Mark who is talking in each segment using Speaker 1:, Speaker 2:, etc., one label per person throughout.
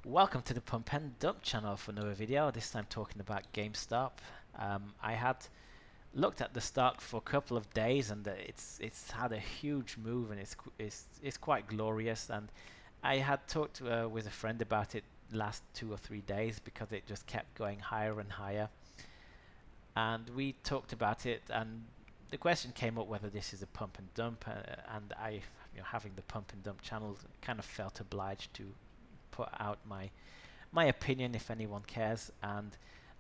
Speaker 1: Welcome to the Pump and Dump channel for another video, this time talking about GameStop. I had looked at the stock for a couple of days and it's had a huge move and it's quite glorious, and I had talked with a friend about it last 2 or 3 days because it just kept going higher and higher, and we talked about it, and the question came up whether this is a pump and dump, and I, having the Pump and Dump channel, kind of felt obliged to put out my opinion if anyone cares. And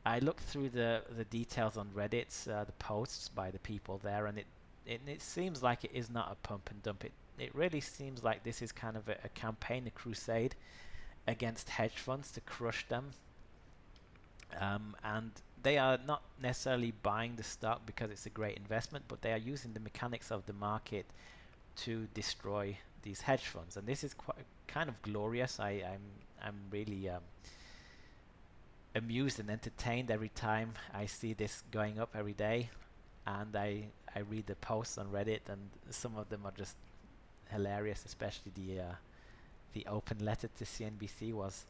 Speaker 1: I looked through the details on Reddit, the posts by the people there, and it seems like it is not a pump and dump. It really seems like this is kind of a campaign, a crusade against hedge funds to crush them. And they are not necessarily buying the stock because it's a great investment, but they are using the mechanics of the market to destroy these hedge funds, and this is quite kind of glorious. I'm really amused and entertained every time I see this going up every day, and I read the posts on Reddit, and some of them are just hilarious, especially the open letter to CNBC was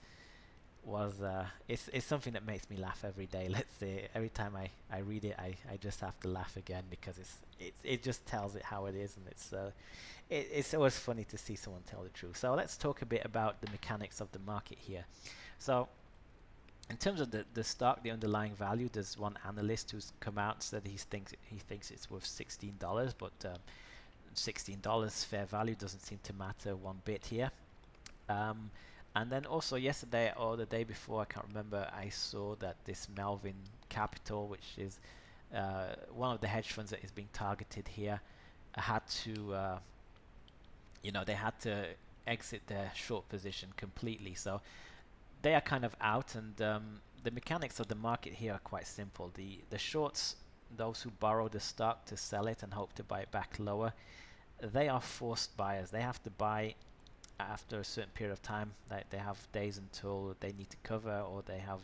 Speaker 1: it's something that makes me laugh every day. Let's say every time I read it, I just have to laugh again because it just tells it how it is, and it's always funny to see someone tell the truth. So let's talk a bit about the mechanics of the market here. So in terms of the stock, the underlying value, there's one analyst who's come out and said he thinks it's worth $16, but $16 fair value doesn't seem to matter one bit here. And then also yesterday or the day before, I can't remember, I saw that this Melvin Capital, which is one of the hedge funds that is being targeted here, had to, they had to exit their short position completely. So they are kind of out, and the mechanics of the market here are quite simple. The shorts, those who borrow the stock to sell it and hope to buy it back lower, they are forced buyers. They have to buy after a certain period of time. They have days until they need to cover, or they have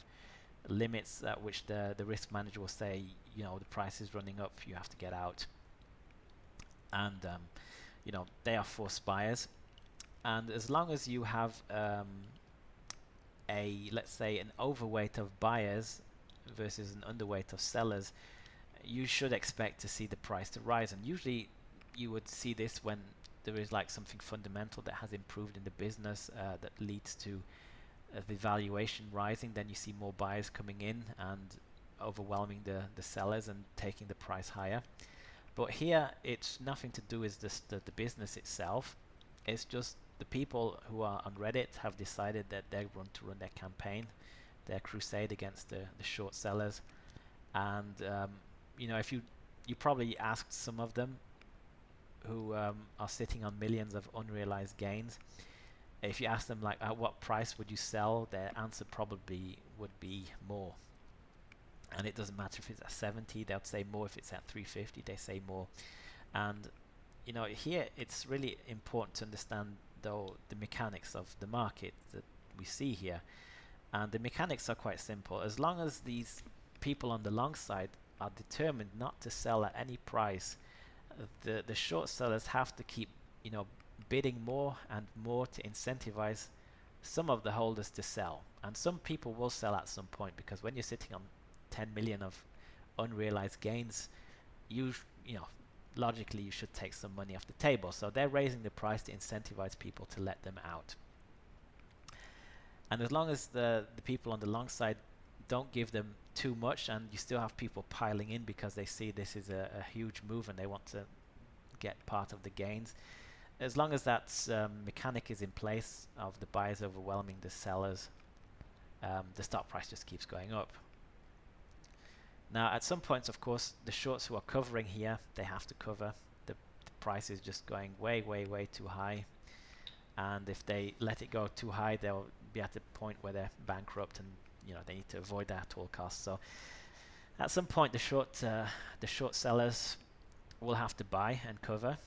Speaker 1: limits at which the risk manager will say, the price is running up, you have to get out. And they are forced buyers, and as long as you have let's say an overweight of buyers versus an underweight of sellers, you should expect to see the price to rise. And usually you would see this when there is like something fundamental that has improved in the business that leads to the valuation rising. Then you see more buyers coming in and overwhelming the sellers and taking the price higher. But here it's nothing to do with the business itself. It's just the people who are on Reddit have decided that they want to run their campaign, their crusade against the short sellers. And if you probably asked some of them who are sitting on millions of unrealized gains, if you ask them like at what price would you sell, their answer probably would be more. And it doesn't matter if it's at 70, they'll say more. If it's at 350, they say more. And here it's really important to understand though the mechanics of the market that we see here. And the mechanics are quite simple. As long as these people on the long side are determined not to sell at any price, the short sellers have to keep bidding more and more to incentivize some of the holders to sell. And some people will sell at some point, because when you're sitting on 10 million of unrealized gains, logically you should take some money off the table. So they're raising the price to incentivize people to let them out. And as long as the people on the long side don't give them too much, and you still have people piling in because they see this is a huge move and they want to get part of the gains, as long as that mechanic is in place of the buyers overwhelming the sellers, the stock price just keeps going up. Now at some points, of course, the shorts who are covering here, they have to cover. The price is just going way too high, and if they let it go too high, they'll be at a point where they're bankrupt, and they need to avoid that at all costs. So at some point the short sellers will have to buy and cover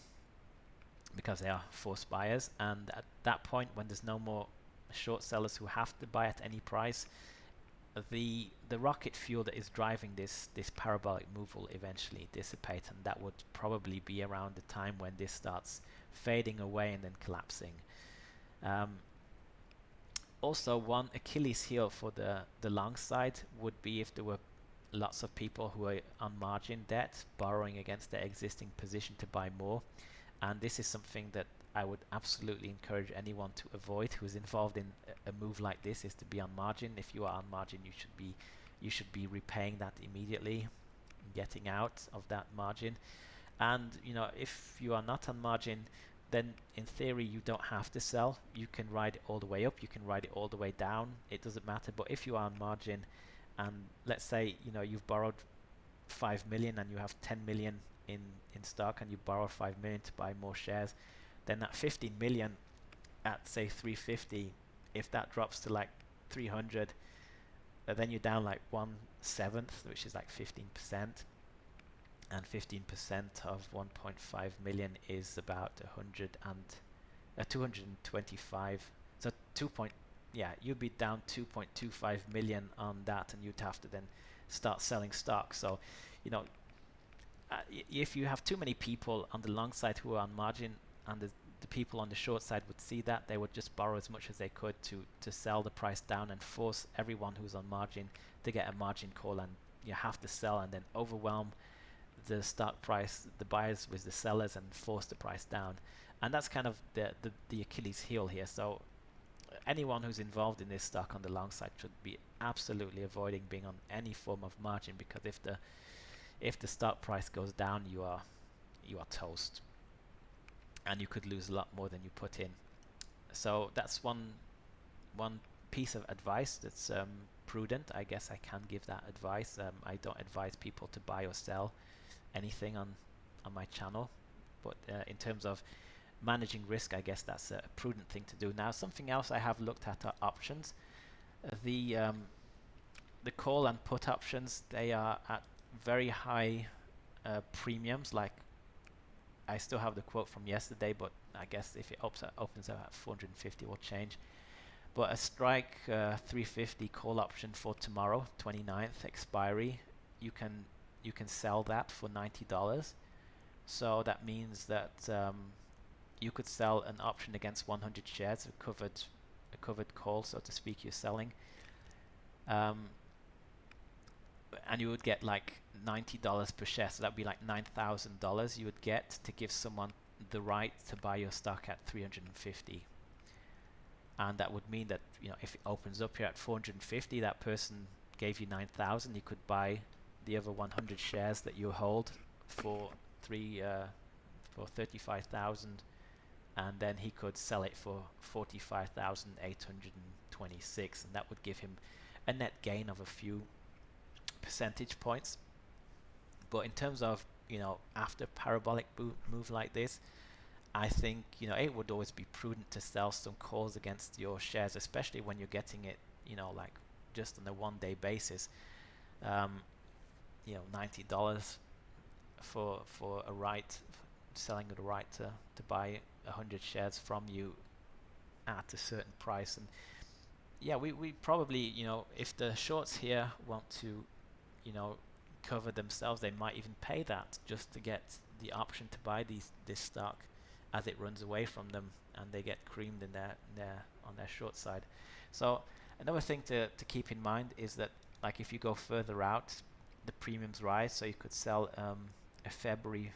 Speaker 1: because they are forced buyers, and at that point, when there's no more short sellers who have to buy at any price, the rocket fuel that is driving this parabolic move will eventually dissipate, and that would probably be around the time when this starts fading away and then collapsing. Also, one Achilles heel for the long side would be if there were lots of people who are on margin debt borrowing against their existing position to buy more, and this is something that I would absolutely encourage anyone to avoid who's involved in a move like this, is to be on margin. If you are on margin, you should be repaying that immediately, getting out of that margin. And if you are not on margin, then in theory you don't have to sell. You can ride it all the way up, you can ride it all the way down, it doesn't matter. But if you are on margin, and let's say you've borrowed 5 million and you have 10 million in stock, and you borrow 5 million to buy more shares, then that 15 million at say 350, if that drops to like 300, then you're down like 1/7, which is like 15%. And 15% of 1.5 million is about 225. So you'd be down 2.25 million on that, and you'd have to then start selling stock. So if you have too many people on the long side who are on margin, and the people on the short side would see that, they would just borrow as much as they could to sell the price down and force everyone who's on margin to get a margin call, and you have to sell, and then overwhelm the stock price, the buyers with the sellers, and force the price down. And that's kind of the Achilles heel here. So anyone who's involved in this stock on the long side should be absolutely avoiding being on any form of margin, because if the stock price goes down, you are toast, and you could lose a lot more than you put in. So that's one piece of advice that's prudent. I guess I can give that advice. I don't advise people to buy or sell anything on my channel, but in terms of managing risk, I guess that's a prudent thing to do. Now, something else I have looked at are options. The call and put options, they are at very high premiums. Like, I still have the quote from yesterday, but I guess if it opens up at 450, will change. But a strike 350 call option for tomorrow, 29th expiry, you can sell that for $90. So that means that you could sell an option against 100 shares, a covered call, so to speak. You're selling, and you would get like $90 per share. So that'd be like $9,000 you would get to give someone the right to buy your stock at 350. And that would mean that if it opens up here at 450, that person gave you 9,000. You could buy the other 100 shares that you hold for 35,000, and then he could sell it for 45,826, and that would give him a net gain of a few percentage points. But in terms of after parabolic move like this, I think it would always be prudent to sell some calls against your shares, especially when you're getting it like just on a one-day basis. $90 for a right, selling the right to buy 100 shares from you at a certain price. And we probably if the shorts here want to cover themselves, they might even pay that just to get the option to buy this stock as it runs away from them, and they get creamed in on their short side. So another thing to keep in mind is that, like, if you go further out, the premiums rise. So you could sell a February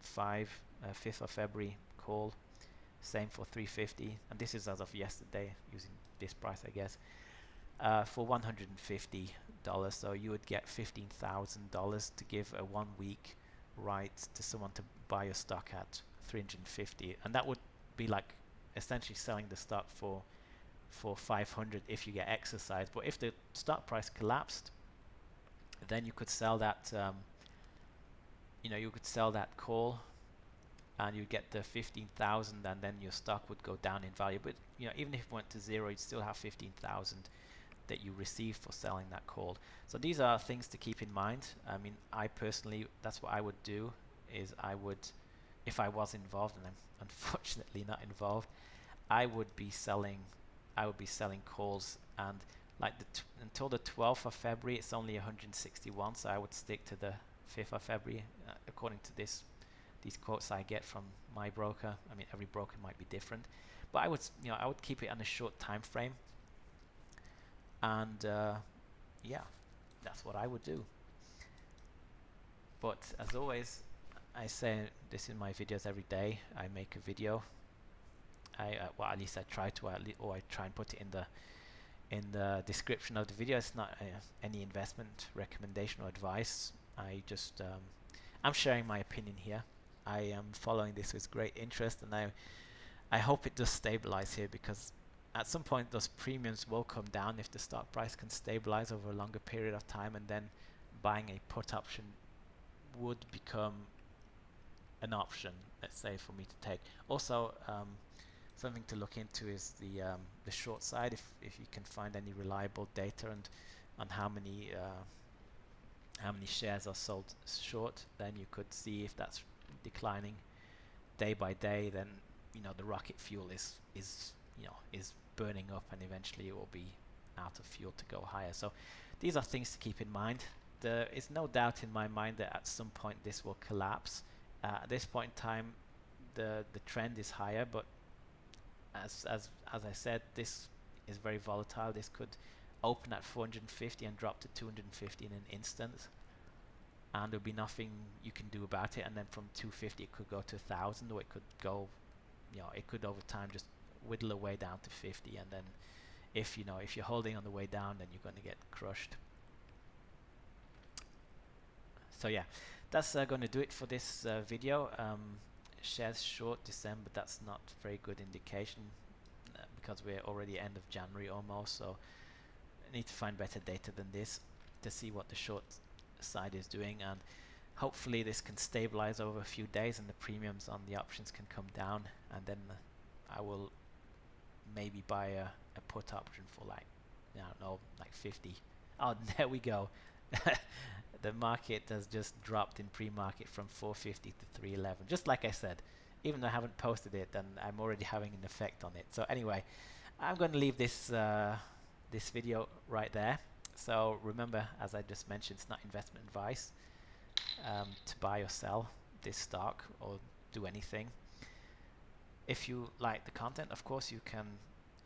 Speaker 1: 5th of February call, same for 350, and this is as of yesterday using this price, I guess, for $150. So you would get $15,000 to give a 1 week right to someone to buy your stock at 350, and that would be like essentially selling the stock for 500 if you get exercise. But if the stock price collapsed, then you could sell that call, and you get the 15,000, and then your stock would go down in value. But even if it went to zero, you'd still have 15,000 that you receive for selling that call. So these are things to keep in mind. I mean, I personally, that's what I would do, is I would, if I was involved, and I'm unfortunately not involved, I would be selling calls, and like until the 12th of February, it's only 161. So I would stick to the 5th of February, according to these quotes I get from my broker. I mean, every broker might be different, but I would keep it on a short time frame. and yeah, that's what I would do. But as always, I say this in my videos every day. I make a video. Well, at least I try to, or I try and put it in the description of the video. It's not any investment recommendation or advice. I'm sharing my opinion here. I am following this with great interest, and I hope it does stabilize here, because at some point those premiums will come down if the stock price can stabilize over a longer period of time, and then buying a put option would become an option, let's say, for me to take. Also, something to look into is the short side. If you can find any reliable data and on how many shares are sold short, then you could see if that's declining day by day. Then the rocket fuel is burning up, and eventually it will be out of fuel to go higher. So these are things to keep in mind. There is no doubt in my mind that at some point this will collapse. At this point in time, the trend is higher, but as I said, this is very volatile. This could open at 450 and drop to 250 in an instant, and there'll be nothing you can do about it. And then from 250 it could go to 1,000, or it could go, it could over time just whittle away down to 50, and then if you're holding on the way down, then you're going to get crushed. So yeah, that's going to do it for this video. Shares short December, that's not very good indication, because we're already end of January almost, so I need to find better data than this to see what the short side is doing, and hopefully this can stabilize over a few days and the premiums on the options can come down, and then I will maybe buy a put option for like, I don't know, like 50. Oh, there we go. The market has just dropped in pre-market from 450 to 311. Just like I said, even though I haven't posted it, and I'm already having an effect on it. So anyway, I'm going to leave this this video right there. So remember, as I just mentioned, it's not investment advice to buy or sell this stock or do anything. If you like the content, of course, you can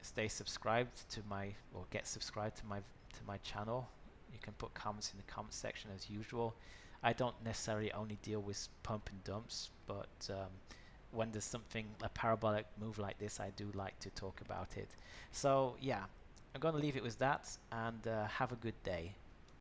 Speaker 1: stay subscribed to my, or get subscribed to my channel. You can put comments in the comment section as usual. I don't necessarily only deal with pump and dumps, but when there's something, a parabolic move like this, I do like to talk about it. So yeah, I'm going to leave it with that, and have a good day.